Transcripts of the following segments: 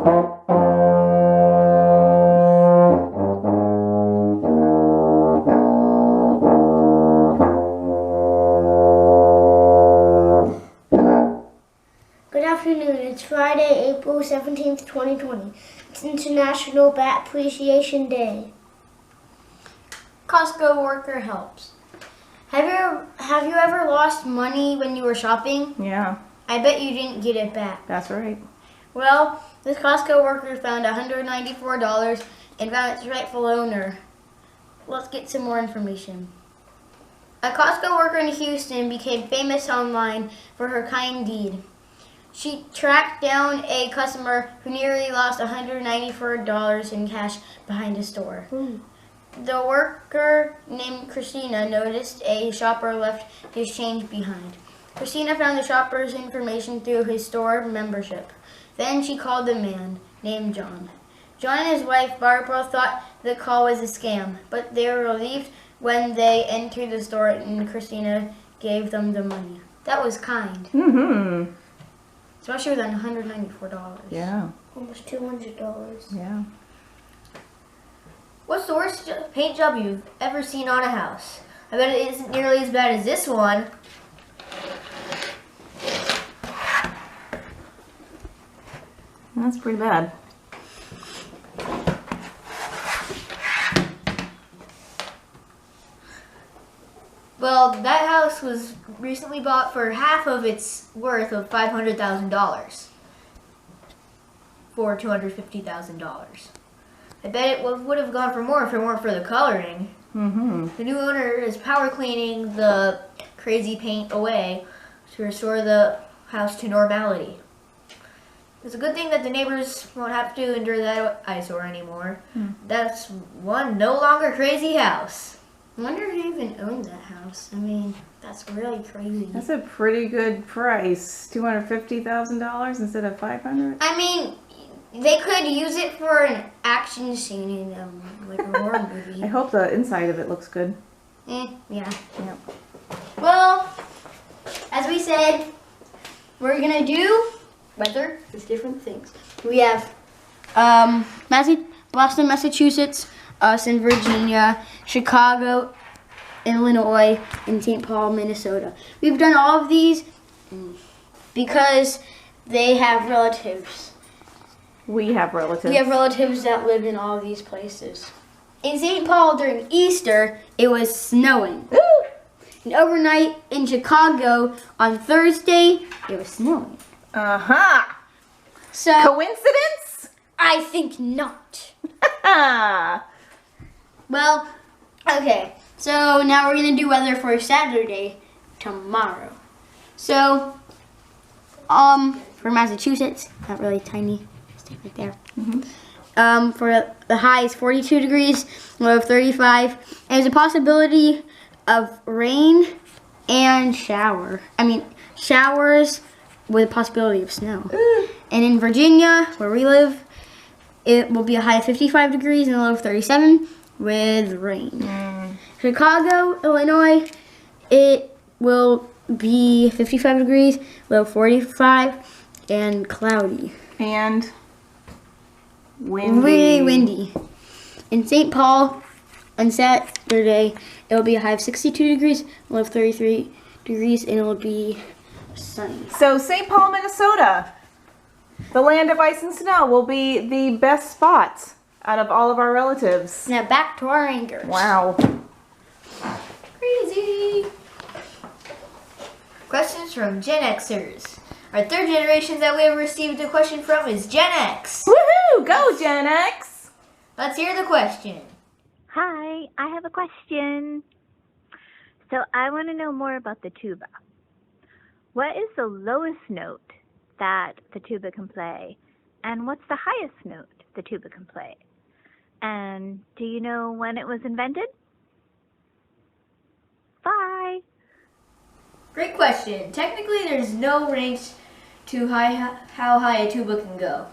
Good afternoon. It's Friday, April 17th, 2020. It's International Bat Appreciation Day. Costco worker helps. Have you ever lost money when you were shopping? Yeah. I bet you didn't get it back. That's right. Well, this Costco worker found $194 and found its rightful owner. Let's get some more information. A Costco worker in Houston became famous online for her kind deed. She tracked down a customer who nearly lost $194 in cash behind a store. Ooh. The worker named Christina noticed a shopper left his change behind. Christina found the shopper's information through his store membership. Then she called the man named John. John and his wife Barbara thought the call was a scam, but they were relieved when they entered the store and Christina gave them the money. That was kind. Mm-hmm. Especially with $194. Yeah. Almost $200. Yeah. What's the worst paint job you've ever seen on a house? I bet it isn't nearly as bad as this one. That's pretty bad. Well, that house was recently bought for half of its worth of $500,000 for $250,000. I bet it would have gone for more if it weren't for the coloring. Mm-hmm. The new owner is power cleaning the crazy paint away to restore the house to normality. It's a good thing that the neighbors won't have to endure that eyesore anymore. That's one no longer crazy house. I wonder who even owned that house. I mean, that's really crazy. That's a pretty good price. $250,000 instead of $500. I mean, they could use it for an action scene in like a horror movie. I hope the inside of it looks good. Yeah. Yep. Well, as we said, we're gonna do weather with different things. We have Boston, Massachusetts, us in Virginia, Chicago, Illinois, and St. Paul, Minnesota. We've done all of these because they have relatives. We have relatives. We have relatives that live in all of these places. In St. Paul during Easter, it was snowing. Woo! And overnight in Chicago on Thursday, it was snowing. Uh-huh. So Coincidence? I think not. Ah. Well, okay. So now we're gonna do weather for Saturday, tomorrow. So, for Massachusetts, that really tiny, stay right there. Mm-hmm. For the high is 42 degrees, low of 35. And there's a possibility of rain and showers with a possibility of snow. And in Virginia, where we live, it will be a high of 55 degrees and a low of 37 with rain. Chicago, Illinois, it will be 55 degrees, low 45, and cloudy. And windy. Really windy. In St. Paul, on Saturday, it will be a high of 62 degrees, low of 33 degrees, and it will be sunny. So St. Paul, Minnesota, the land of ice and snow, will be the best spot out of all of our relatives. Now back to our anchors. Wow. Crazy. Questions from Gen Xers. Our third generation that we have received a question from is Gen X. Woohoo! Go Gen X! Let's hear the question. Hi, I have a question. So I want to know more about the tuba. What is the lowest note that the tuba can play? And what's the highest note the tuba can play? And do you know when it was invented? Bye. Great question. Technically, there's no range to how high a tuba can go.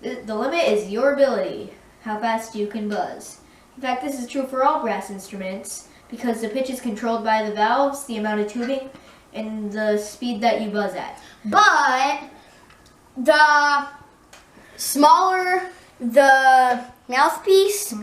The limit is your ability, how fast you can buzz. In fact, this is true for all brass instruments because the pitch is controlled by the valves, the amount of tubing, and the speed that you buzz at. But the smaller the mouthpiece,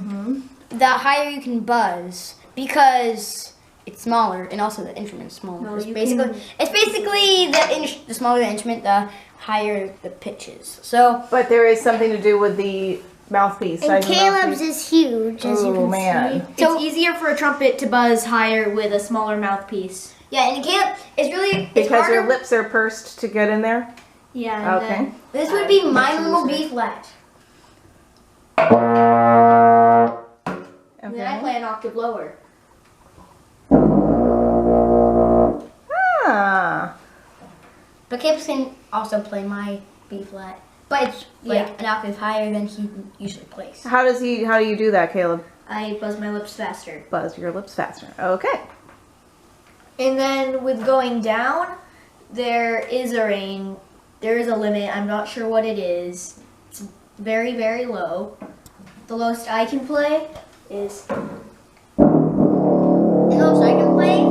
the higher you can buzz because it's smaller, and also the instrument's smaller. No, it's you basically the smaller the instrument, the higher the pitches. So, But there is something to do with the mouthpiece. And size of the Caleb's mouthpiece. is huge, as you Oh can man. see. It's easier for a trumpet to buzz higher with a smaller mouthpiece. yeah, and Caleb, it's Because your harder. lips are pursed to get in there? Yeah. Okay. This would be my normal B flat. And then I play an octave lower. Ah. But Caleb can also play my B flat, but it's like an octave higher than he usually plays. How do you do that, Caleb? I buzz my lips faster. Buzz your lips faster. Okay. And then with going down, there is a range. There is a limit. I'm not sure what it is. It's very, very low. The lowest I can play is. The lowest I can play.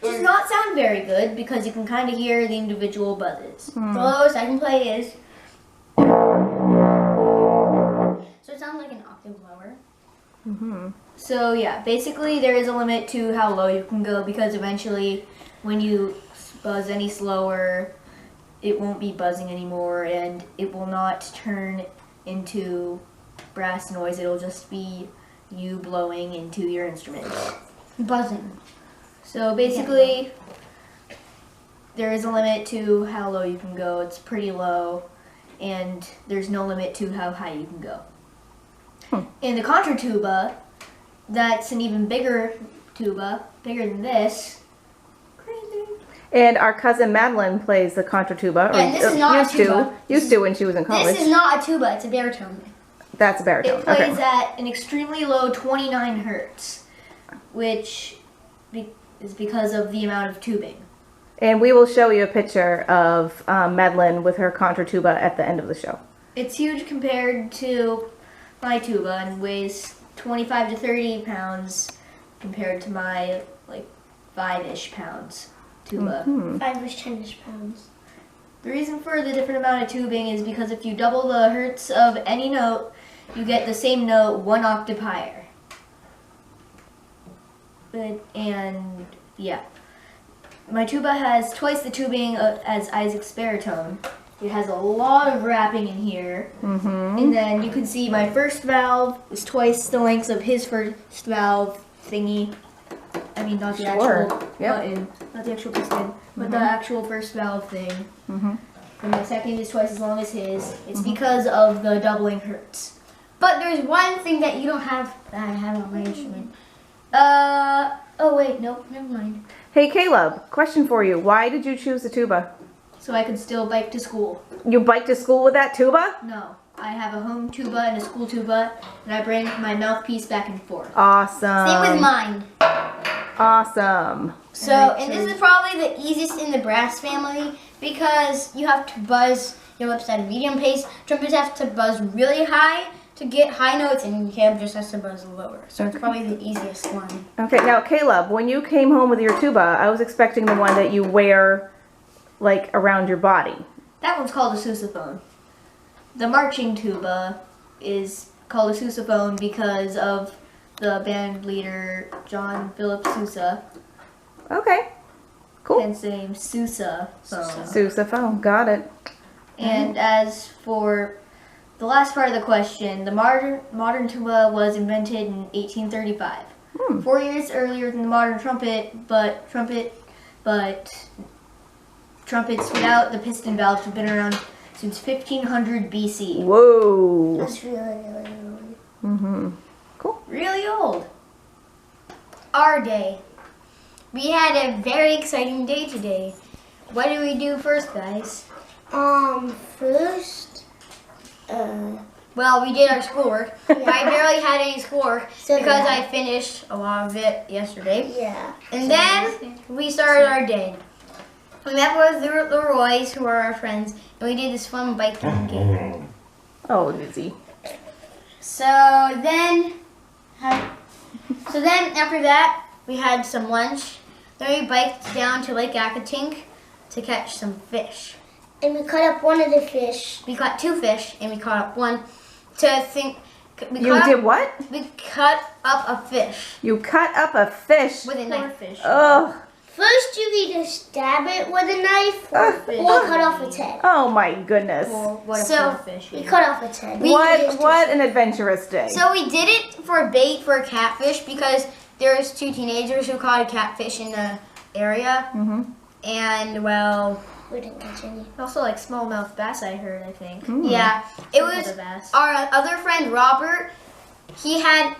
Does not sound very good because you can kind of hear the individual buzzes. The lowest I can play is. So it sounds like an octave lower. So yeah, basically there is a limit to how low you can go because eventually when you buzz any slower, it won't be buzzing anymore and it will not turn into brass noise. It'll just be you blowing into your instrument. Buzzing. So basically there is a limit to how low you can go. It's pretty low and there's no limit to how high you can go. In the contratuba, that's an even bigger tuba, bigger than this. Crazy. And our cousin Madeline plays the contratuba. Yeah, and this is not a tuba. Used to when she was in college. This is not a tuba, it's a baritone. That's a baritone. It plays Okay. at an extremely low 29 hertz, which is because of the amount of tubing. And we will show you a picture of Madeline with her contratuba at the end of the show. It's huge compared to my tuba and weighs 25 to 30 pounds compared to my like 5-ish pounds tuba. 5-ish, 10-ish pounds. The reason for the different amount of tubing is because if you double the hertz of any note, you get the same note 1 octave higher. And yeah, my tuba has twice the tubing as Isaac's baritone. It has a lot of wrapping in here. And then you can see my first valve is twice the length of his first valve thingy. I mean, not the actual button, not the actual piston, but the actual first valve thing. And my second is twice as long as his. It's because of the doubling hertz. But there's one thing that you don't have that I have on my instrument. Oh wait, nope, never mind. Hey Caleb, question for you. Why did you choose the tuba? So I could still bike to school. You bike to school with that tuba? No, I have a home tuba and a school tuba, and I bring my mouthpiece back and forth. Awesome. Same with mine. Awesome. So, and this is probably the easiest in the brass family because you have to buzz your lips at a medium pace. Trumpets have to buzz really high to get high notes, and Caleb just has to buzz lower. So it's probably the easiest one. Okay, now Caleb, when you came home with your tuba, I was expecting the one that you wear like around your body. That one's called a sousaphone. The marching tuba is called a sousaphone because of the band leader John Philip Sousa. Okay. Cool. Hence the name sousaphone. Sousaphone, got it. And as for the last part of the question, the modern tuba was invented in 1835. 4 years earlier than the modern trumpet, but trumpets without the piston valves have been around since 1500 BC. Whoa. That's really. Cool. Really old. Our day. We had a very exciting day today. What did we do first, guys? First, Well, we did our schoolwork. I barely had any schoolwork So because did I finished a lot of it yesterday. yeah. And then we started our day. We met with the Roys, who are our friends, and we did this fun biking game. Oh, Lizzie. So then after that, we had some lunch. Then we biked down to Lake Akatink to catch some fish. And we cut up one of the fish. We caught 2 fish, and we caught up one to think. You did what? We cut up a fish You cut up a fish. with a Poor knife. fish. Ugh. First, you either stab it with a knife or cut off its head. Oh my goodness. Poor, what a So, poor fish. We cut off its head. What an adventurous day. So we did it for bait for a catfish because there's 2 teenagers who caught a catfish in the area, and well, We didn't catch any. Also like smallmouth bass, I heard, I think. yeah, it Some was other bass. our other friend Robert. He had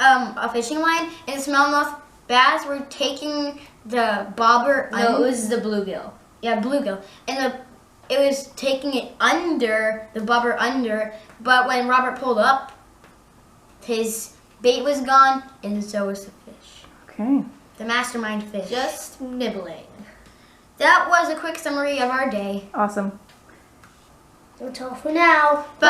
a fishing line, and the smallmouth bass were taking the bobber. No, it was the bluegill. Yeah, bluegill, and it was taking it under the bobber under. But when Robert pulled up, his bait was gone, and so was the fish. Okay. The mastermind fish. Just nibbling. That was a quick summary of our day. Awesome. That's all for now. Bye.